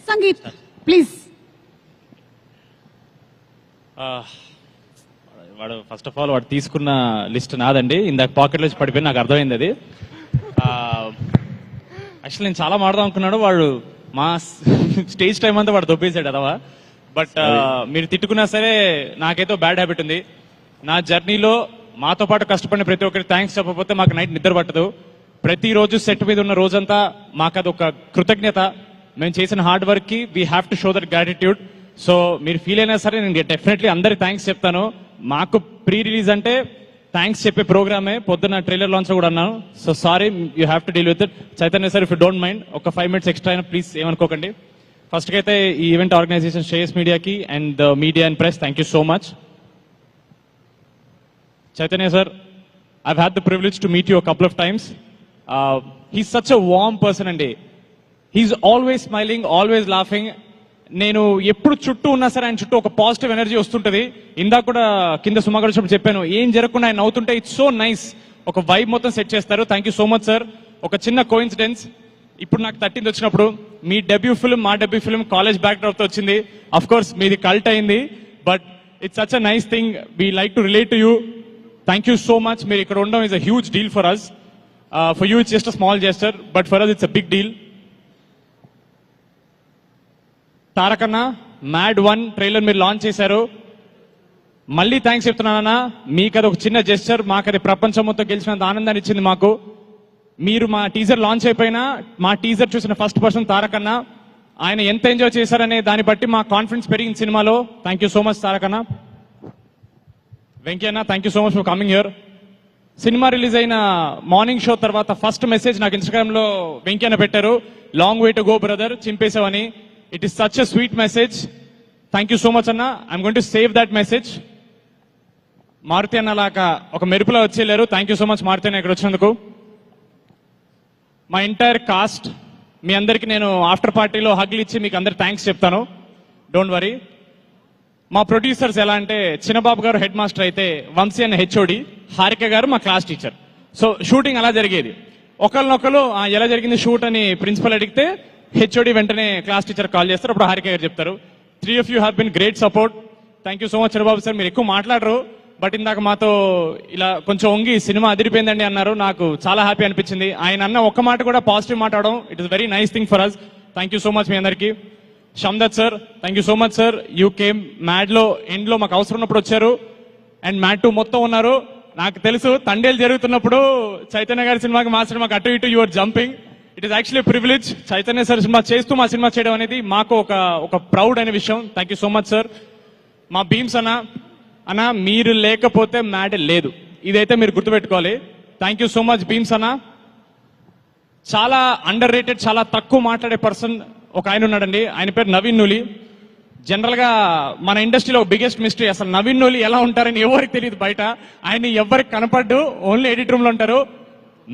Sangeet please. వాడు first of all వాడు తీసుకున్న లిస్ట్ నాదండి. ఇందాక పాకెట్లో వచ్చి పడిపోయి నాకు అర్థమైంది అది. యాక్చువల్లీ నేను చాలా మాడదాం అనుకున్నాడు, వాడు మా స్టేజ్ టైం అంతా వాడు దొబ్బేశాడు అదవా. బట్ మీరు తిట్టుకున్నా సరే నాకైతే బ్యాడ్ హ్యాబిట్ ఉంది. నా జర్నీలో మాతో పాటు కష్టపడిన ప్రతి ఒక్కరికి థ్యాంక్స్ చెప్పకపోతే మాకు నైట్ నిద్ర పట్టదు. ప్రతిరోజు సెట్ మీద ఉన్న రోజంతా మాకు అది ఒక కృతజ్ఞత. మేము చేసిన హార్డ్ వర్క్ కి we have to show that gratitude. So మీరు ఫీల్ అయినా సరే నేను డెఫినెట్లీ అందరికి థ్యాంక్స్ చెప్తాను. మాకు ప్రీ రిలీజ్ అంటే థ్యాంక్స్ చెప్పే ప్రోగ్రామే. పొద్దున్న ట్రైలర్ లాంచ్ కూడా అన్నాను. So sorry, you have to deal with it. Chaitanya sir, if you don't mind ఒక 5 minutes ఎక్స్ట్రా అయినా ప్లీజ్ ఏమనుకోకండి. ఫస్ట్ కి అయితే ఈ ఈవెంట్ ఆర్గనైజేషన్ శ్రేయస్ మీడియాకి and media and press thank you so much. Chaitanya sir, I've had the privilege to meet you a couple of times. He's such a warm person and he's always smiling, always laughing. నేను ఎప్పుడు చుట్టూ ఉన్నా సరే ఆయన చుట్టూ ఒక positive energy వస్తుంటది. ఇందాక కూడా కింద సుమాగర్ వచ్చినప్పుడు చెప్పాను, ఏం జరగకుండా ఆయన నవ్వుతుంటే ఇట్స్ సో నైస్. ఒక వైబ్ మొత్తం సెట్ చేస్తారు. Thank you so much sir. ఒక చిన్న కోఇన్సిడెన్స్, ఇప్పుడు నాకు 13th వచ్చినప్పుడు మీ డెబ్యూ ఫిల్మ్ మా డెబ్యూ ఫిల్మ్ కాలేజ్ బ్యాక్డ్రాప్ తో వచ్చింది. అఫ్ కోర్స్ మీది కల్ట్ అయింది, but it's such a nice thing. We like to relate to you. Thank you so much. మీరు ఇక్కడ ఉండడం is a huge deal for us. For you it's just a small gesture, but for us it's a big deal. తారకన్న, Mad 1 trailer మీరు launch చేశారు. మళ్ళీ thanks చెప్తున్నానన్నా. మీకు అది ఒక చిన్న జెస్చర్, మాకు అది ప్రపంచం మొత్తం గెలిచినంత ఆనందాన్ని ఇచ్చింది మాకు. మీరు మా టీజర్ లాంచ్ అయిపోయినా మా టీజర్ చూసిన ఫస్ట్ పర్సన్ తారకన్న. ఆయన ఎంత ఎంజాయ్ చేశారనే దాన్ని బట్టి మా కాన్ఫిడెన్స్ పెరిగింది సినిమాలో. థ్యాంక్ యూ సో మచ్ తారకన్న. వెంకయ్యన్న, thank you so much for coming here. Cinema release అయిన మార్నింగ్ షో తర్వాత ఫస్ట్ మెసేజ్ నాకు ఇన్స్టాగ్రామ్ లో వెంకయ్యన్న పెట్టారు, long way to go brother, చింపేశావని. It is such a sweet message. Thank you so much అన్న. I'm going to save that message. Maruthi అన్న లాగా ఒక మెరుపులో వచ్చేళ్ళారు. Thank you so much Maruthi అన్న ఇక్కడ వచ్చినందుకు. మా ఎంటైర్ కాస్ట్, మీ అందరికి నేను ఆఫ్టర్ పార్టీలో హగ్లు ఇచ్చి మీకు అందరు థ్యాంక్స్ చెప్తాను, డోంట్ వరీ. మా ప్రొడ్యూసర్స్ ఎలా అంటే, చిన్నబాబు గారు హెడ్ మాస్టర్ అయితే వంశీ అన్న హెచ్ఓడి, హారిక గారు మా క్లాస్ టీచర్. సో షూటింగ్ అలా జరిగేది. ఒకరినొకరు ఎలా జరిగింది షూట్ అని ప్రిన్సిపల్ అడిగితే హెచ్ఓడి వెంటనే క్లాస్ టీచర్ కాల్ చేస్తారు, అప్పుడు హారిక గారు చెప్తారు. 3 of you have been great support. Thank you so much Chinnababu sir. మీరు ఎక్కువ మాట్లాడరు, బట్ ఇందాక మాతో ఇలా కొంచెం వంగి సినిమా అదిరిపోయిందండి అన్నారు. నాకు చాలా హ్యాపీ అనిపించింది. ఆయన అన్న ఒక్క మాట కూడా పాజిటివ్ మాట్లాడడం, it is very nice thing for us. Thank you so much మీ అందరికి. Shamdat sir, thank you so much sir. You came Mad లో ఎండ్ లో మాకు అవసరం ఉన్నప్పుడు వచ్చారు, అండ్ మ్యాడ్ 2 మొత్తం ఉన్నారు. నాకు తెలుసు తండేలు జరుగుతున్నప్పుడు చైతన్య గారి సినిమాకి మా సినిమాకి అటు ఇటు your jumping. It is actually privilege. Chaitanya sir cinema చేస్తూ మా సినిమా చేయడం అనేది మాకు ఒక ప్రౌడ్ అనే విషయం. Thank you so much sir. మా భీమ్స్ అన్న మీరు లేకపోతే మ్యాడ్ లేదు, ఇదైతే మీరు గుర్తుపెట్టుకోవాలి. Thank you so much Bheems అన్న. చాలా అండర్ రేటెడ్, చాలా తక్కువ మాట్లాడే పర్సన్ ఒక ఆయన ఉన్నాడండి, ఆయన పేరు నవీన్ నూలి. జనరల్ గా మన ఇండస్ట్రీలో బిగ్గెస్ట్ మిస్టరీ, అసలు నవీన్ నూలి ఎలా ఉంటారని ఎవరికి తెలియదు బయట. ఆయన ఎవరికి కనపడ్డు, ఓన్లీ ఎడిట్ రూమ్ లో ఉంటారు.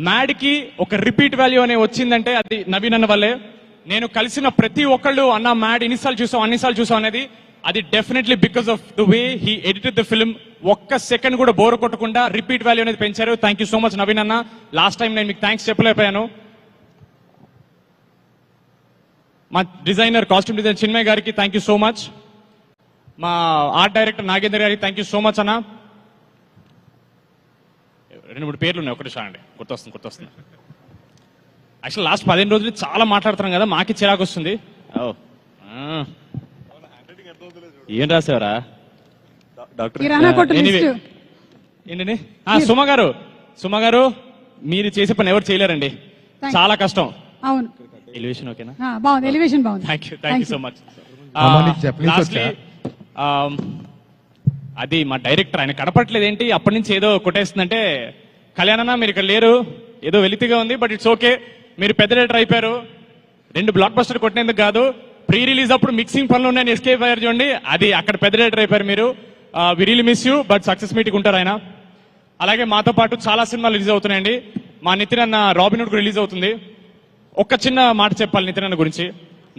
మ్యాడ్ కి ఒక రిపీట్ వాల్యూ అనే వచ్చిందంటే అది నవీన్ అన్న వల్లే. నేను కలిసిన ప్రతి ఒక్కళ్ళు అన్న మ్యాడ్ అన్నిసార్లు చూసాం అనేది, అది definitely because of the way he edited the film. ఒక్క సెకండ్ కూడా బోర్ కొట్టకుండా రిపీట్ వాల్యూ అనేది పెంచారు. Thank you so much Naveen అన్న. లాస్ట్ టైం నేను మీకు థ్యాంక్స్ చెప్పలేకపోయాను. మా డిజైనర్, కాస్ట్యూమ్ డిజైనర్ చిన్మయ్ గారికి థ్యాంక్ యూ సో మచ్. మా ఆర్ట్ డైరెక్టర్ నాగేంద్ర గారికి థ్యాంక్ యూ సో మచ్ అన్న. 2-3 పేర్లు ఉన్నాయి, ఒకటి చాలండి, గుర్తొస్తుంది. యాక్చువల్ లాస్ట్ 15 రోజులు చాలా మాట్లాడుతున్నాం కదా, మాకి చిరాకు వస్తుంది. ఏం రాసేవరా ఏంటండి? సుమ గారు మీరు చేసే పని ఎవరు చేయలేరండి, చాలా కష్టం. అవును, ఎలివేషన్ ఓకేనా? బాగుంది, ఎలివేషన్ బాగుంది. Thank you so much. అది మా డైరెక్టర్, ఆయన కనపట్లేదు ఏంటి అప్పటి నుంచి ఏదో కొట్టేస్తుందంటే, కళ్యాణన్న మీరు ఇక్కడ లేరు, ఏదో వెలితిగా ఉంది, బట్ ఇట్స్ ఓకే. మీరు పెద్ద డైరెక్టర్ అయిపోయారు. 2 బ్లాక్ బస్టర్ కొట్టినందుకు కాదు, ప్రీ రిలీజ్ అప్పుడు మిక్సింగ్ పనులు ఉన్నాయని ఎస్కేప్ అయ్యారు చూడండి, అది అక్కడ పెద్ద డైరెక్టర్ అయిపోయారు మీరు. We really miss you, but success meeting ఉంటారు ఆయన. అలాగే మాతో పాటు చాలా సినిమాలు రిలీజ్ అవుతున్నాయండి. మా నితిన్ అన్న రాబిన్హుడ్ రిలీజ్ అవుతుంది. ఒక చిన్న మాట చెప్పాలి నితిన్ అన్న గురించి.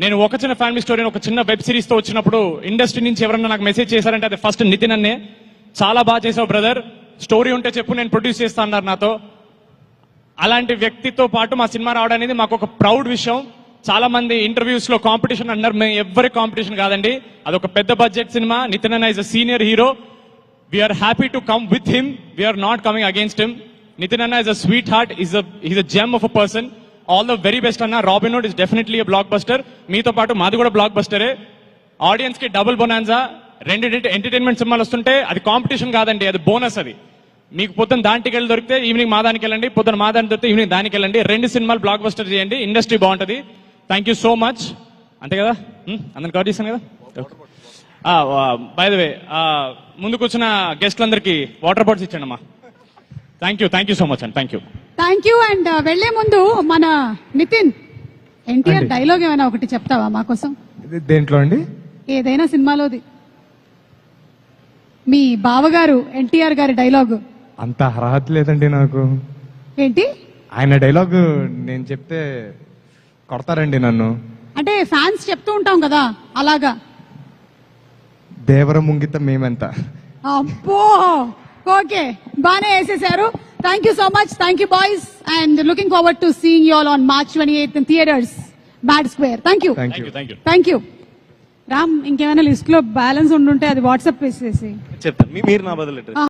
నేను ఒక చిన్న ఫ్యామిలీ స్టోరీ ఒక చిన్న వెబ్ సిరీస్ తో వచ్చినప్పుడు ఇండస్ట్రీ నుంచి ఎవరన్నా నాకు మెసేజ్ చేశారంటే అది ఫస్ట్ నితిన్ అన్నే. చాలా బాగా చేసావు బ్రదర్, స్టోరీ ఉంటే చెప్పు నేను ప్రొడ్యూస్ చేస్తా అన్నారు నాతో. అలాంటి వ్యక్తితో పాటు మా సినిమా రావడం అనేది మాకు ఒక ప్రౌడ్ విషయం. చాలా మంది ఇంటర్వ్యూస్ లో కాంపిటీషన్ అన్నారు. మేము ఎవ్వరి కాంపిటీషన్ కాదండి, అదొక పెద్ద బడ్జెట్ సినిమా. నితిన్ అన్న is a senior hero. We're happy to come with him, we're not coming against him. Nithiin అన్న is a sweet heart, is a gem of a person. All the very best అన్న. Robin Hood is definitely a blockbuster. మీతో పాటు మాది కూడా బ్లాక్ బస్టరే. Audience కి double bonanza. రెండు ఎంటర్టైన్మెంట్ సినిమాలు వస్తుంటే అది కాంపిటీషన్ కాదండి, అది బోనస్. అది మీకు పొద్దున్న దానికి వెళ్ళి దొరికితే ఈవినింగ్ మా దానికి వెళ్ళండి, పొద్దున్న మా దానికి దొరికితే ఈవినింగ్ దానికి వెళ్ళండి. 2 సినిమాలు బ్లాక్ బస్టర్ చేయండి, ఇండస్ట్రీ బాగుంటది. Thank you so much. అంతే కదా, అందరికి కవర్ చేశాను కదా. బై ద వే, ముందుకు వచ్చిన గెస్ట్లందరికీ వాటర్ బాటిల్స్ ఇచ్చండి అమ్మా. థ్యాంక్ యూ సో మచ్ అండి. Thank you. అండ్ వెళ్లే ముందు మన నితిన్ ఎన్టీఆర్ అండి. డైలాగ్ ఏమైనా ఒకటి చెప్తావా మా కోసం? దేంట్లో అండి? ఏదైనా సినిమాలోది. మీ బావగారు ఎన్టీఆర్ గారి డైలాగ్ అంత అర్హత లేదండి నాకు. ఏంటి ఆయన డైలాగ్ నేను చెప్తే కొడతారండి నన్ను. అంటే ఫ్యాన్స్ చెప్తూ ఉంటాం కదా, అలాగా. దేవర ముంగిత మేమెంత. అబ్బో, ఓకే, బానే వేసేసారు. Thank you so much. Thank you boys, and looking forward to seeing you all on March 28th in theaters, Mad Square. Thank you. Thank you. Thank you. Ram, ఇంకేమైనా లిస్ట్ లో బ్యాలెన్స్ ఉండుంటే అది వాట్సాప్ చేసేసి చెప్తాను, మీరు నా బదులు